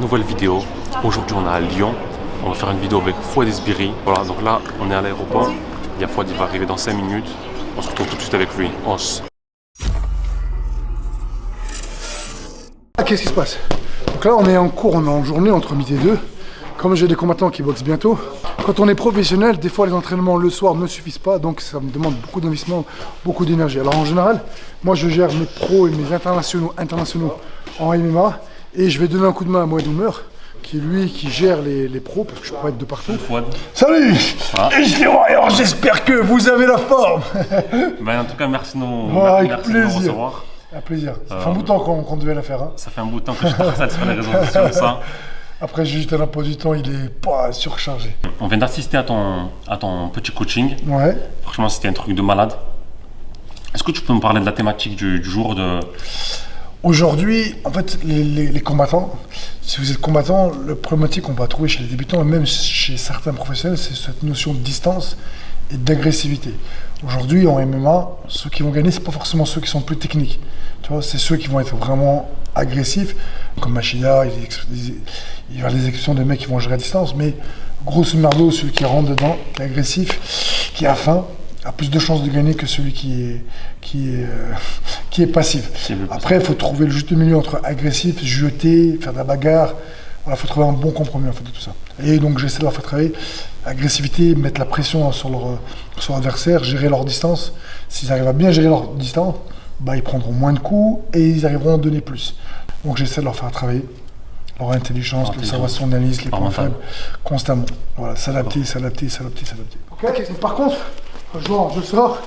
nouvelle vidéo. Aujourd'hui on est à Lyon. On va faire une vidéo avec Fouad Esbiri. Voilà, donc là on est à l'aéroport. Il y a Fouad, il va arriver dans 5 minutes. On se retrouve tout de suite avec lui. Qu'est-ce qui se passe? Donc là on est en cours, on est en journée entre midi et 2. Comme j'ai des combattants qui boxent bientôt, quand on est professionnel, des fois les entraînements le soir ne suffisent pas, donc ça me demande beaucoup d'investissement, beaucoup d'énergie. Alors en général, moi je gère mes pros et mes internationaux en MMA, et je vais donner un coup de main à Moed Oumer, qui est lui qui gère les pros, parce que je peux pas être de partout. Salut, alors j'espère que vous avez la forme. Ben, en tout cas, merci de nous recevoir. Un plaisir. Ça fait un bout de temps qu'on devait la faire. Hein. Ça fait un bout de temps que je partage sur les réseaux sociaux ça. Après, j'ai juste un emploi du temps, il est pas surchargé. On vient d'assister à ton petit coaching. Ouais. Franchement, c'était un truc de malade. Est-ce que tu peux me parler de la thématique du jour de... Aujourd'hui, en fait, les combattants, si vous êtes combattant, le problématique qu'on va trouver chez les débutants, et même chez certains professionnels, c'est cette notion de distance et d'agressivité. Aujourd'hui, en MMA, ceux qui vont gagner, c'est pas forcément ceux qui sont plus techniques. Tu vois, c'est ceux qui vont être vraiment agressifs, comme Machida, il y a des exceptions de mecs qui vont gérer à distance, mais grosso merdo, celui qui rentre dedans, qui est agressif, qui a faim, a plus de chances de gagner que celui qui est passif. Après, il faut trouver le juste milieu entre agressif, jeter, faire de la bagarre. Il faut trouver un bon compromis en fait de tout ça. Et donc j'essaie de leur faire travailler agressivité, mettre la pression sur l'adversaire, gérer leur distance. S'ils arrivent à bien gérer leur distance, bah, ils prendront moins de coups et ils arriveront à donner plus. Donc j'essaie de leur faire travailler leur intelligence, l'observation d'analyse, les points faibles, constamment. Voilà, s'adapter. Okay. Par contre, genre, je sors,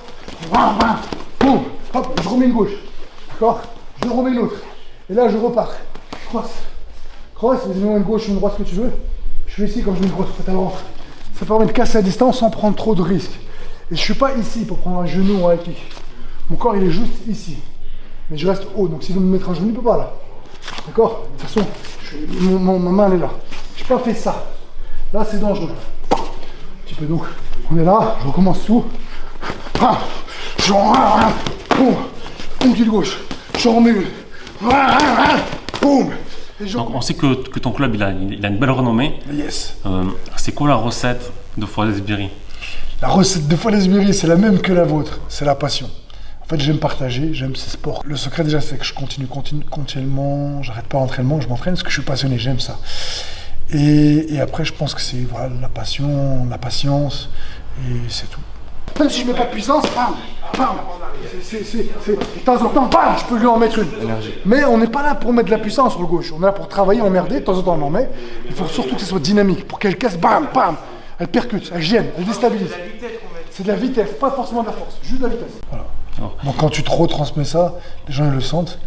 boum, hop, je remets une gauche, d'accord, je remets l'autre, et là je repars, cross, une gauche, une droite, ce que tu veux, je fais ici comme je mets une grosse tête à l'entre. Ça permet de casser la distance sans prendre trop de risques. Et je suis pas ici pour prendre un genou ou un kick. Mon corps il est juste ici, mais je reste haut, donc s'il veut me mettre un genou, il peut pas là, d'accord. De toute façon, ma main elle est là, je n'ai pas fait ça, là c'est dangereux. Un petit peu donc. On est là, je recommence tout. Boum, une petite gauche, je remets une. Boum. Donc on sait que ton club il a une belle renommée. Yes. C'est quoi la recette de Fouad Esbiri? La recette de Fouad Esbiri, c'est la même que la vôtre, c'est la passion. En fait, j'aime partager, j'aime ces sports. Le secret déjà, c'est que je continue continuellement, j'arrête pas l'entraînement, je m'entraîne parce que je suis passionné, j'aime ça. Et après, je pense que c'est voilà, la passion, la patience, et c'est tout. Même si je mets pas de puissance, bam, de temps en temps, bam, je peux lui en mettre une. Énergie. Mais on n'est pas là pour mettre de la puissance sur le gauche, on est là pour travailler, emmerder, de temps en temps on en met. Il faut surtout que ce soit dynamique, pour qu'elle casse, bam, elle percute, elle gêne, elle déstabilise. C'est de la vitesse, pas forcément de la force, juste de la vitesse. Voilà. Donc quand tu te retransmets ça, les gens ils le sentent.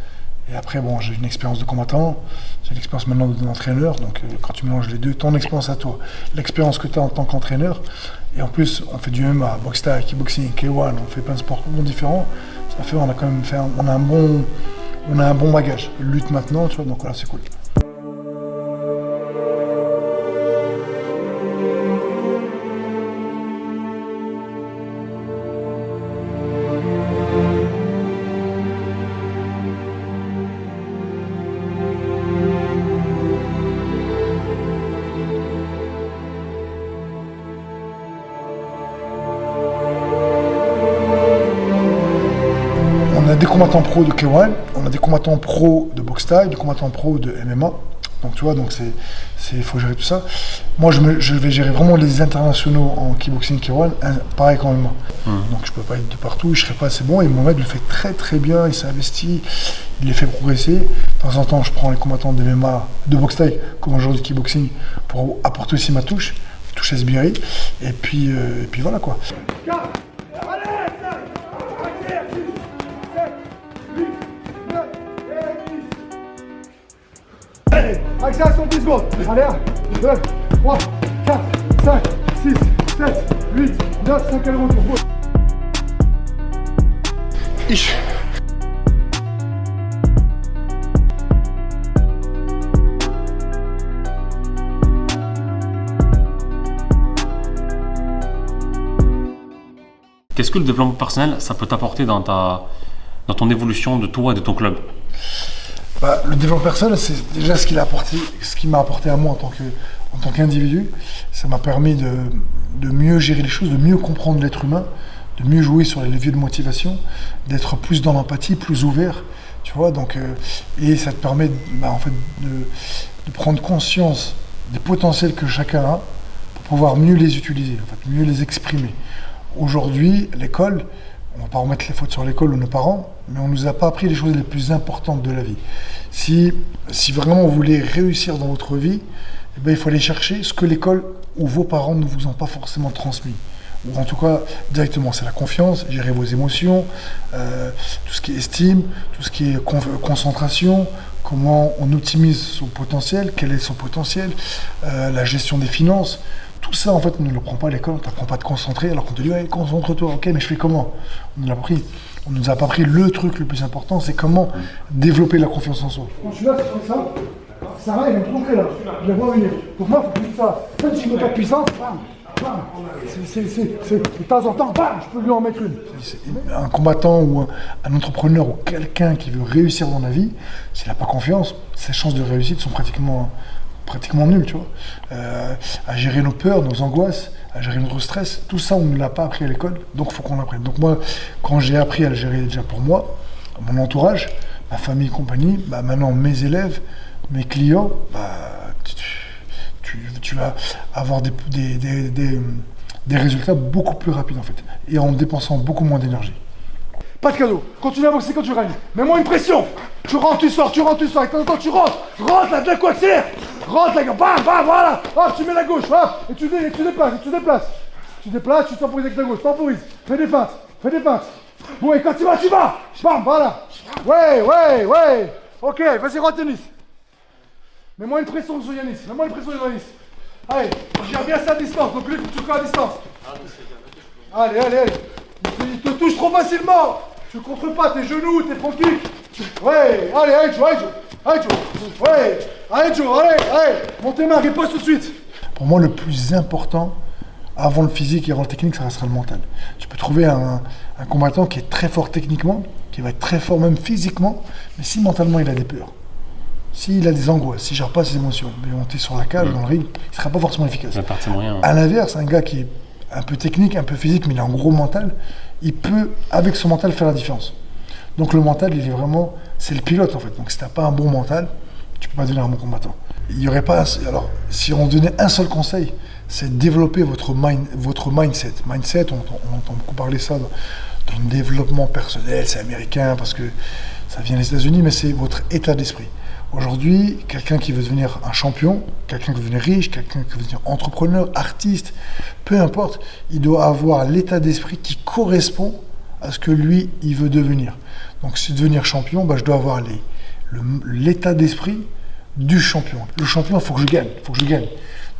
Et après, bon, j'ai une expérience de combattant, j'ai l'expérience maintenant d'entraîneur, donc quand tu mélanges les deux, ton expérience à toi, l'expérience que tu as en tant qu'entraîneur, et en plus, on fait du MMA, boxe thai, kickboxing, K1, on fait plein de sports différents, ça fait, on a quand même fait, on a un bon bagage. Lutte maintenant, tu vois, donc voilà, c'est cool. On a des combattants pro de K1, on a des combattants pro de boxe thaï, des combattants pro de MMA. Donc tu vois, donc il faut gérer tout ça. Moi, je vais gérer vraiment les internationaux en kickboxing K1, pareil qu'en MMA. Donc je peux pas être de partout, je serai pas assez bon. Et Mohamed le fait très bien, il s'est investi, il les fait progresser. De temps en temps, je prends les combattants de MMA, de boxe thaï, comme aujourd'hui de kickboxing, pour apporter aussi ma touche Esbiri. Et puis voilà quoi. Accélération 10 secondes. Allez, 1, 2, 3, 4, 5, 6, 7, 8, 9, 5 allers retour. Ich. Qu'est-ce que le développement personnel, ça peut t'apporter dans ton évolution de toi et de ton club? Le développement personnel, c'est déjà ce qui m'a apporté à moi en tant qu'individu. Ça m'a permis de mieux gérer les choses, de mieux comprendre l'être humain, de mieux jouer sur les leviers de motivation, d'être plus dans l'empathie, plus ouvert, tu vois. Donc, et ça te permet en fait, de prendre conscience des potentiels que chacun a pour pouvoir mieux les utiliser, en fait, mieux les exprimer. Aujourd'hui, l'école, on ne va pas remettre les fautes sur l'école ou nos parents, mais on ne nous a pas appris les choses les plus importantes de la vie. Si vraiment vous voulez réussir dans votre vie, eh bien, il faut aller chercher ce que l'école ou vos parents ne vous ont pas forcément transmis. Ou en tout cas, directement, c'est la confiance, gérer vos émotions, tout ce qui est estime, tout ce qui est concentration, comment on optimise son potentiel, quel est son potentiel, la gestion des finances. Tout ça, en fait, on ne le prend pas à l'école, on ne t'apprend pas à te concentrer, alors qu'on te dit ouais, « concentre-toi », ok, mais je fais comment? On ne nous a pas appris le truc le plus important, c'est comment développer la confiance en soi. Quand je suis là, c'est comme ça, Sarah, elle va me montrer là, je la vois venir. Donc moi, il faut que ça, même si je ne mets pas de puissance, bam, bam, de temps en temps, bam, je peux lui en mettre une. Un combattant ou un entrepreneur ou quelqu'un qui veut réussir dans la vie, s'il n'a pas confiance, ses chances de réussite sont pratiquement nul, tu vois. À gérer nos peurs, nos angoisses, à gérer notre stress, tout ça, on ne l'a pas appris à l'école, donc il faut qu'on l'apprenne. Donc moi, quand j'ai appris à le gérer déjà pour moi, mon entourage, ma famille et compagnie, maintenant mes élèves, mes clients, tu vas avoir des résultats beaucoup plus rapides en fait, et en dépensant beaucoup moins d'énergie. Pas de cadeau, continue à boxer quand tu règnes. Mets-moi une pression. Tu rentres, tu sors, attends, tu rentres là, d'un coup, accélère. Rentre là, bam, bam, voilà. Hop, tu mets la gauche, hop, et tu déplaces. Tu déplaces, tu temporises avec la gauche, temporise. Fais des feintes. Bon, et quand tu vas. Bam, voilà. Ouais. Ok, vas-y, rentre tennis. Mets-moi une pression sur Yanis. Allez, gère bien sa distance, donc lui, tu fais à distance. Allez. Il te touche trop facilement. Tu ne contres pas tes genoux, tes front kicks. Ouais, allez, Joe. Ouais, allez, Joe, allez. Monte tes mains, riposte tout de suite. Pour moi, le plus important, avant le physique et avant le technique, ça restera le mental. Tu peux trouver un combattant qui est très fort techniquement, qui va être très fort même physiquement, mais si mentalement il a des peurs, s'il a des angoisses, s'il ne gère pas ses émotions, mais monter sur la cage, dans le ring, il ne sera pas forcément efficace. À l'inverse, un gars qui est un peu technique, un peu physique, mais il a un gros mental, il peut, avec son mental, faire la différence. Donc le mental, il est vraiment, c'est le pilote en fait. Donc si tu n'as pas un bon mental, tu ne peux pas devenir un bon combattant. Il n'y aurait pas, alors si on donnait un seul conseil, c'est de développer votre mindset. Mindset, on entend beaucoup parler ça dans le développement personnel, c'est américain parce que ça vient des États-Unis, mais c'est votre état d'esprit. Aujourd'hui, quelqu'un qui veut devenir un champion, quelqu'un qui veut devenir riche, quelqu'un qui veut devenir entrepreneur, artiste, peu importe, il doit avoir l'état d'esprit qui correspond à ce que lui, il veut devenir. Donc, si devenir champion, je dois avoir l'état d'esprit du champion. Le champion, il faut que je gagne.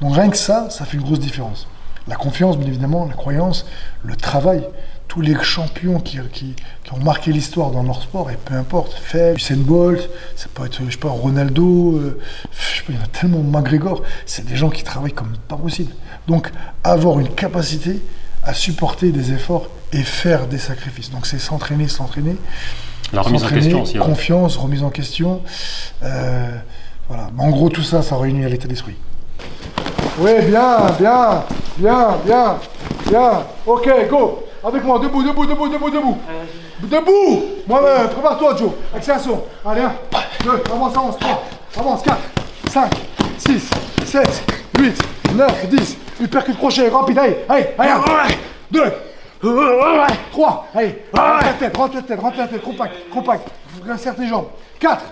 Donc, rien que ça fait une grosse différence. La confiance, bien évidemment, la croyance, le travail. Tous les champions qui ont marqué l'histoire dans leur sport, et peu importe, Usain Bolt, ça peut être, Ronaldo, il y en a tellement, McGregor, c'est des gens qui travaillent comme pas possible. Donc, avoir une capacité à supporter des efforts et faire des sacrifices. Donc, c'est s'entraîner. La remise en question aussi. Confiance, remise en question. Voilà. En gros, tout ça, ça réunit à l'état d'esprit. Oui, bien. Ok, go. Avec moi, debout. Debout. Moi-même, prépare-toi, Joe. Accélération. Allez, 1, 2, avance, 3, avance, 4, 5, 6, 7, 8, 9, 10. Uppercut crochet, rapide, allez, 1, 2, 3, allez, rentre la tête, compact. Insère tes jambes. 4,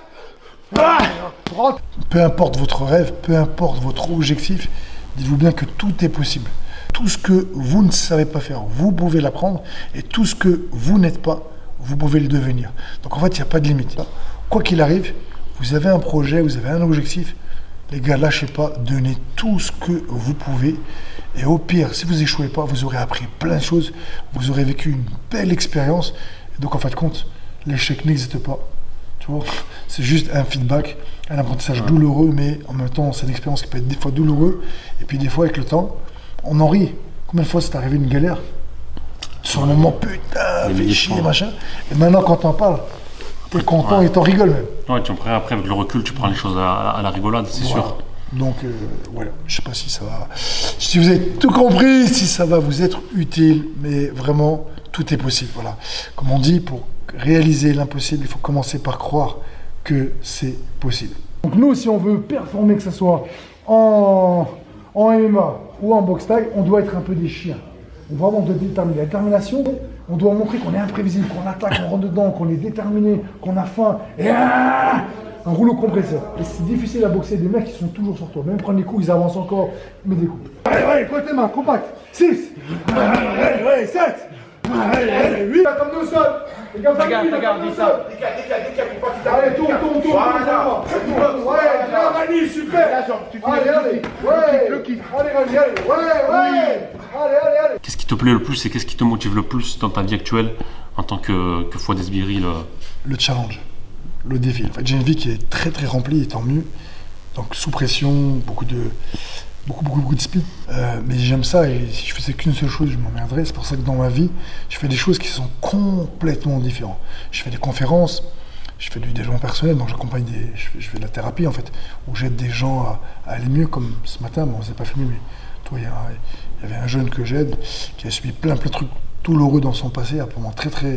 peu importe votre rêve, peu importe votre objectif, dites-vous bien que tout est possible. Tout ce que vous ne savez pas faire, vous pouvez l'apprendre, et tout ce que vous n'êtes pas, vous pouvez le devenir. Donc en fait, il n'y a pas de limite. Quoi qu'il arrive, vous avez un projet, vous avez un objectif, les gars, lâchez pas, donnez tout ce que vous pouvez. Et au pire, si vous échouez pas, vous aurez appris plein de choses, vous aurez vécu une belle expérience. Et donc en fin de compte, l'échec n'existe pas. Tu vois, c'est juste un feedback, un apprentissage douloureux, mais en même temps, c'est une expérience qui peut être des fois douloureuse. Et puis des fois, avec le temps, on en rit. Combien de fois c'est arrivé une galère? Sur le moment, putain, fais chier, machin. Et maintenant, quand on parle, t'es content et t'en rigoles même. Ouais, après, avec le recul, tu prends les choses à la rigolade, c'est sûr. Donc, voilà, je sais pas si ça va... Si vous avez tout compris, si ça va vous être utile, mais vraiment, tout est possible, voilà. Comme on dit, pour réaliser l'impossible, il faut commencer par croire que c'est possible. Donc nous, si on veut performer, que ce soit en MMA ou en boxe thaï, on doit être un peu des chiens. On doit vraiment déterminer. La détermination, on doit montrer qu'on est imprévisible, qu'on attaque, qu'on rentre dedans, qu'on est déterminé, qu'on a faim. Et un rouleau compresseur. Et c'est difficile à boxer des mecs qui sont toujours sur toi. Même prendre les coups, ils avancent encore, ils mettent des coups. Allez, pointe tes mains, compact. 6. Allez, 7. Allez, 8. Attends-nous au sol. Les gars, regarde, dis ça. Allez, tourne. Ouais, bien, Rani, super. Allez. Ouais. Allez. Qu'est-ce qui te plaît le plus et qu'est-ce qui te motive le plus dans ta vie actuelle en tant que Fouad Esbiri? Le challenge, le défi. En fait, j'ai une vie qui est très très remplie et tant mieux. Donc sous pression, beaucoup de discipline. Mais j'aime ça et si je faisais qu'une seule chose, je m'emmerderais. C'est pour ça que dans ma vie, je fais des choses qui sont complètement différentes. Je fais des conférences, je fais du développement personnel, donc j'accompagne je fais de la thérapie en fait, où j'aide des gens à aller mieux, comme ce matin, bon, on ne s'est pas filmé, mais toi, il y avait un jeune que j'aide qui a subi plein de trucs douloureux dans son passé, apparemment il y a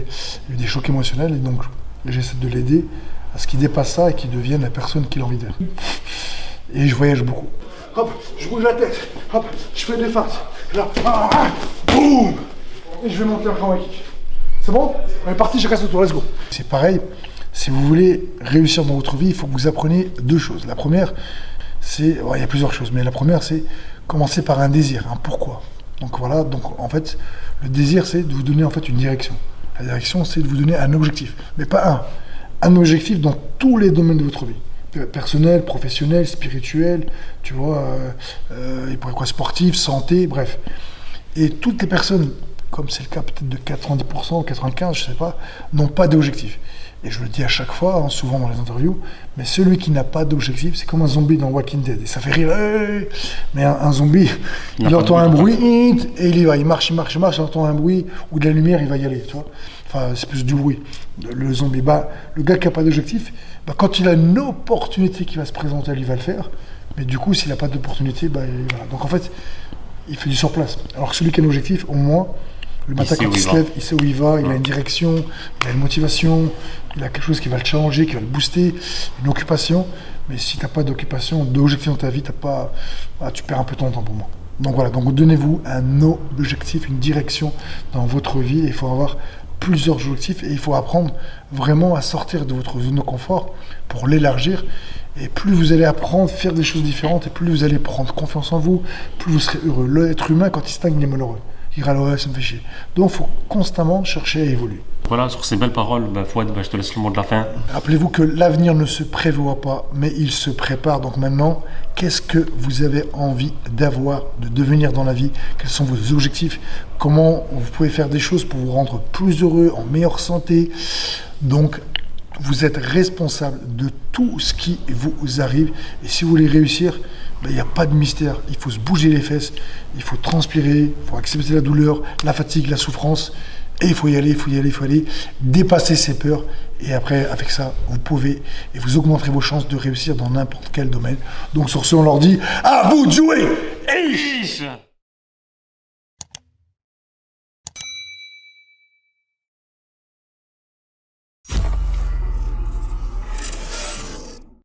eu des chocs émotionnels, et donc j'essaie de l'aider à ce qu'il dépasse ça et qu'il devienne la personne qu'il a envie d'être. Et je voyage beaucoup. Hop, je bouge la tête, hop, je fais des feintes, là, boum, et je vais monter encore un kick. C'est bon? On est parti, chacun son tour, let's go. C'est pareil, si vous voulez réussir dans votre vie, il faut que vous appreniez deux choses. La première, c'est, il y a plusieurs choses, mais la première, c'est commencer par un désir, un pourquoi. Donc voilà, donc en fait, le désir, c'est de vous donner en fait une direction. La direction, c'est de vous donner un objectif, mais pas un objectif dans tous les domaines de votre vie. Personnel, professionnel, spirituel, tu vois, il pourrait quoi, sportif, santé, bref. Et toutes les personnes, comme c'est le cas peut-être de 90%, 95%, je sais pas, n'ont pas d'objectif. Et je le dis à chaque fois, hein, souvent dans les interviews, mais celui qui n'a pas d'objectif, c'est comme un zombie dans Walking Dead. Et ça fait rire, mais un zombie, il entend un bruit, et il y va, il marche, il entend un bruit, ou de la lumière, il va y aller, tu vois. Enfin, c'est plus du bruit. Le zombie, le gars qui n'a pas d'objectif, quand il a une opportunité qui va se présenter, il va le faire. Mais du coup, s'il n'a pas d'opportunité, voilà. Donc en fait, il fait du sur place. Alors que celui qui a un objectif, au moins, le matin quand il se lève, il sait où il va, il a une direction, il a une motivation, il a quelque chose qui va le challenger, qui va le booster, une occupation. Mais si tu n'as pas d'occupation, d'objectif dans ta vie, tu perds un peu ton temps pour moi. Donc voilà, donc donnez-vous un objectif, une direction dans votre vie. Et il faut avoir plusieurs objectifs et il faut apprendre vraiment à sortir de votre zone de confort pour l'élargir. Et plus vous allez apprendre, faire des choses différentes, et plus vous allez prendre confiance en vous, plus vous serez heureux. L'être humain, quand il stagne, il est malheureux. Il râle, ouais, ça me fait chier. Donc il faut constamment chercher à évoluer. Voilà, sur ces belles paroles, Fouad, je te laisse le mot de la fin. Rappelez-vous que l'avenir ne se prévoit pas, mais il se prépare. Donc maintenant, qu'est-ce que vous avez envie d'avoir, de devenir dans la vie? Quels sont vos objectifs? Comment vous pouvez faire des choses pour vous rendre plus heureux, en meilleure santé? Donc, vous êtes responsable de tout ce qui vous arrive. Et si vous voulez réussir, il n'y a pas de mystère. Il faut se bouger les fesses, il faut transpirer, il faut accepter la douleur, la fatigue, la souffrance. Et il faut y aller, dépasser ses peurs. Et après, avec ça, vous pouvez, et vous augmenterez vos chances de réussir dans n'importe quel domaine. Donc sur ce, on leur dit, à vous de jouer!